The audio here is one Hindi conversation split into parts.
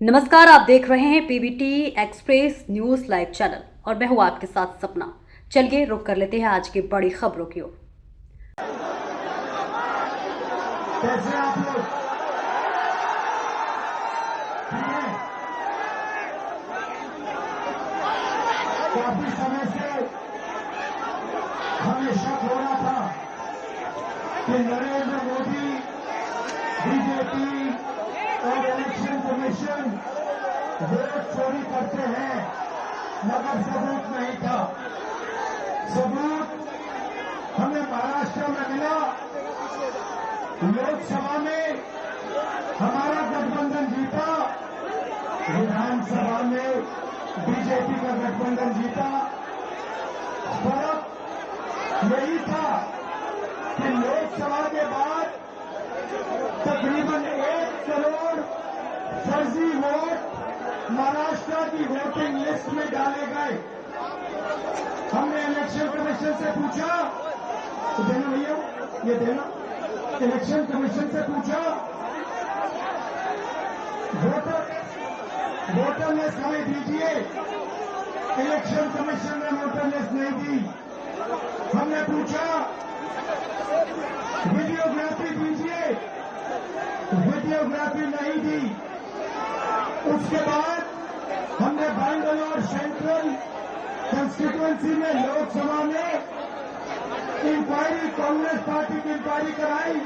नमस्कार, आप देख रहे हैं PBT express news live channel और मैं हूं आपके साथ सपना। चलिए रुक कर लेते हैं आज की बड़ी खबरों की ओर। कैसे आप लोग ठीक है? काफी समय से हमें शक हो रहा था कि नरेंद्र मोदी, बीजेपी और इलेक्शन कमीशन वोट चोरी करते हैं, मगर सबूत नहीं था। सबूत हमें महाराष्ट्र में मिला। लोकसभा में हमारा गठबंधन जीता, विधानसभा में बीजेपी का गठबंधन जीता। फर्क यही था कि लोकसभा के बाद तकरीबन 1 करोड़ फर्जी वोट महाराष्ट्र की वोटिंग लिस्ट में डाले गए। हमने इलेक्शन कमीशन से पूछा, तो देना भैया, ये देना। इलेक्शन कमीशन से पूछा, वोटर लिस्ट हमें दीजिए। इलेक्शन कमीशन ने वोटर लिस्ट नहीं दी। हमने पूछा वीडियोग्राफी दीजिए, वीडियोग्राफी नहीं दी। उसके बाद हमने बैंगलोर सेंट्रल कंस्टिट्यूएंसी में लोकसभा में इंक्वायरी, कांग्रेस पार्टी की इंक्वायरी कराई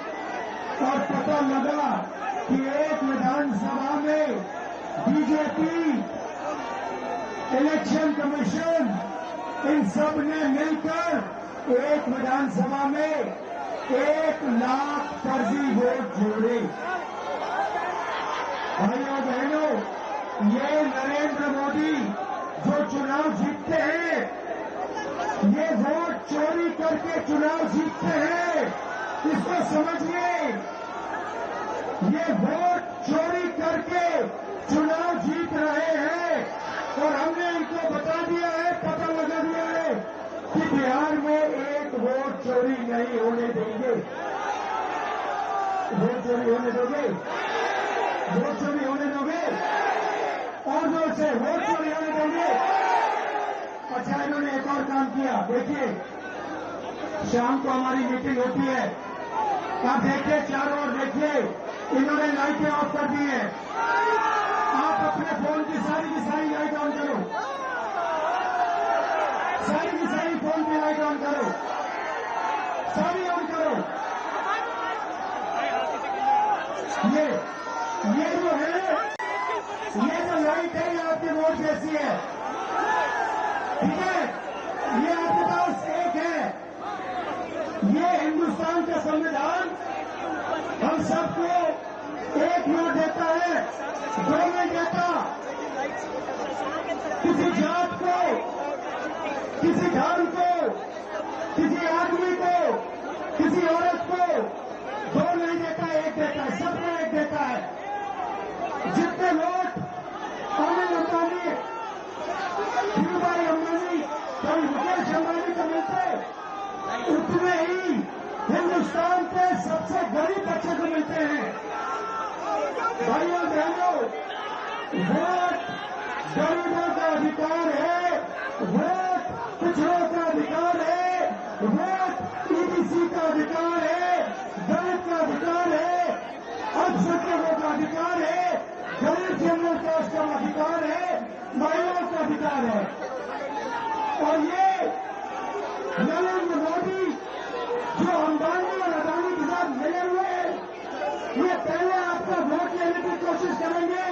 और पता लगा कि एक विधानसभा में बीजेपी, इलेक्शन कमीशन, इन सब ने मिलकर एक विधानसभा में 1 लाख फर्जी वोट जोड़े। भाइयों बहनों, ये नरेंद्र मोदी जो चुनाव जीतते हैं, ये वोट चोरी करके चुनाव जीतते हैं, इसको समझिए। ये वोट चोरी करके चुनाव जीत रहे हैं और हमने इनको बता दिया है, पता लगा दिया है कि बिहार में एक वोट चोरी नहीं होने देंगे। वोट चोरी होने दोगे? वोट चोरी होने दोगे? और जोर से, वोट चोरी होने दोगे? अच्छा, इन्होंने एक और काम किया। देखिए, शाम को हमारी मीटिंग होती है, आप देखिए चारों ओर देखिए, इन्होंने लाइटें ऑफ कर दी है। आप अपने फोन की सारी लाइट ऑन करो, सारी की सारी फोन की लाइट ऑन करो, सारी ऑन करो। ये जो है, ये जो लाइट है, ये आपकी वोट जैसी है, ठीक है? ये आपके पास एक है। ये हिंदुस्तान का संविधान हम सबको एक वोट देता है, 2 नहीं देता। किसी जात को, किसी धर्म को, किसी आदमी को, किसी औरत को 2 नहीं देता, 1 देता है, सबको 1 देता है। जितने वोट अनिल अंबानी, धीरूभाई अंबानी, कभी मुकेश अंबानी को मिलते, उतने ही हिंदुस्तान के सबसे गरीब बच्चे को मिलते हैं। भाइयों बहनों, वोट गरीबों का अधिकार है, वोट पिछड़ों का अधिकार है, वोट ईबीसी का अधिकार है, दलित का अधिकार है, अल्पसंख्यकों का अधिकार है, गरीब जनरल कास्ट का अधिकार है, महिलाओं का अधिकार है। और ये नरेंद्र मोदी जो अंबानी और अदानी के साथ मिले हुए हैं, ये पहले आपका वोट लेने की कोशिश करेंगे,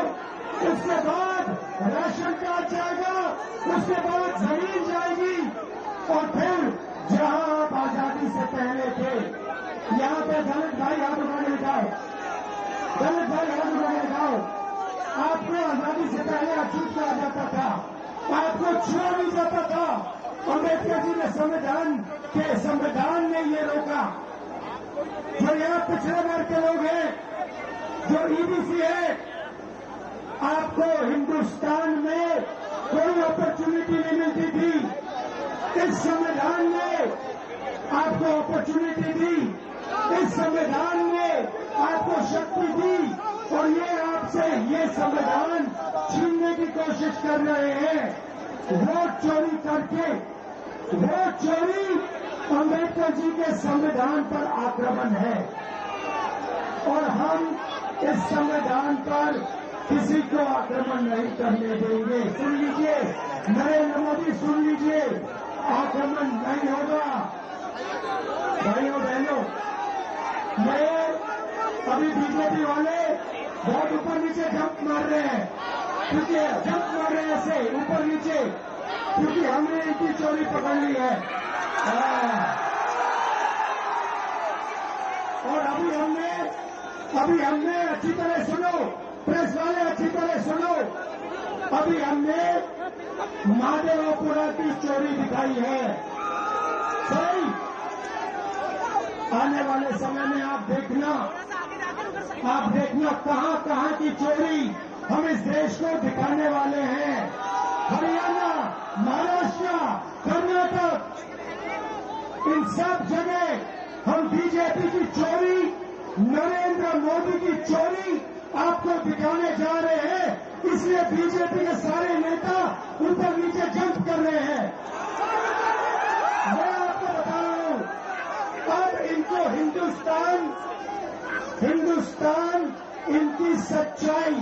उसके बाद राशन कार्ड जाएगा, उसके बाद जमीन जाएगी, और फिर जहां आप आजादी से पहले थे, यहां पे दलित भाई हाथ उठाने दिखाओ, दलित भाई हाथ उठाने दिखाओ। आपको आजादी से पहले अछूत कहा जाता था, आपको छुआ नहीं जाता था। अम्बेडकर जी ने संविधान ने ये रोका। जो यहाँ पिछड़े वर्ग के लोग हैं, जो ईबीसी है, आपको हिंदुस्तान में कोई अपॉर्चुनिटी नहीं मिलती थी। इस संविधान ने आपको अपॉर्चुनिटी दी, इस संविधान ने आपको शक्ति दी, और ये आपसे ये संविधान छीनने की कोशिश कर रहे हैं। वोट चोरी करके, वोट चोरी अंबेडकर जी के संविधान पर आक्रमण है और हम इस संविधान पर किसी को आक्रमण नहीं करने देंगे। सुन लीजिए नरेंद्र मोदी, सुन लीजिए, आक्रमण नहीं होगा। भाइयों बहनों, ये अभी बीजेपी वाले बहुत ऊपर नीचे जंप मार रहे हैं, क्योंकि जंप मार रहे हैं ऐसे ऊपर नीचे, क्योंकि हमने इनकी चोरी पकड़ ली है। और अभी हमने अच्छी तरह सुनो, प्रेस वाले अच्छी तरह सुनो, अभी हमने महादेवपुरा की चोरी दिखाई है। सही, आने वाले समय में आप देखना कहां कहां की चोरी हम इस देश को दिखाने वाले हैं। हरियाणा, महाराष्ट्र, कर्नाटक, इन सब जगह हम बीजेपी की चोरी, नरेंद्र मोदी की चोरी आपको दिखाने जा रहे हैं। इसलिए बीजेपी के सारे नेता ऊपर नीचे जंप कर रहे हैं। मैं आपको बता रहा हूं, अब इनको हिंदुस्तान इनकी सच्चाई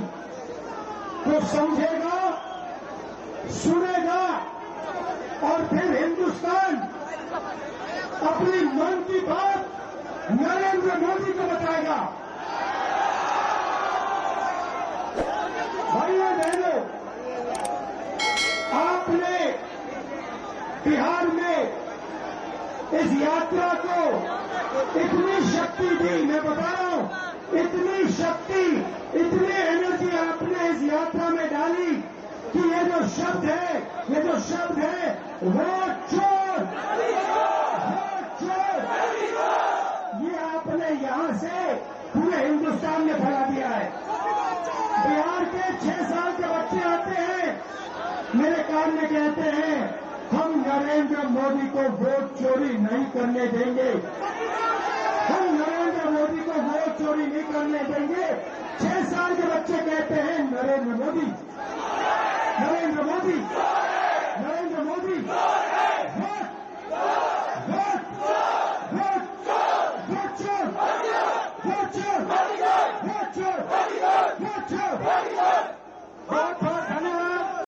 को समझेगा, सुनेगा और फिर हिंदुस्तान अपनी मन की बात नरेंद्र मोदी को बताएगा। भाइयों बहनों, आपने बिहार में इस यात्रा को इतनी शक्ति दी, मैं बता रहा हूं, इतनी शक्ति, इतनी एनर्जी आपने इस यात्रा में डाली कि ये जो शब्द है वोट चोर, ये आपने यहां से पूरे हिंदुस्तान में फैला दिया है। बिहार के 6 साल के बच्चे आते हैं, मेरे कान में कहते हैं हम नरेंद्र मोदी को वोट चोरी नहीं करने देंगे, हम नरेंद्र मोदी को वोट चोरी नहीं करने देंगे। 6 साल के बच्चे कहते हैं नरेंद्र मोदी, नरेंद्र मोदी, नरेंद्र मोदी।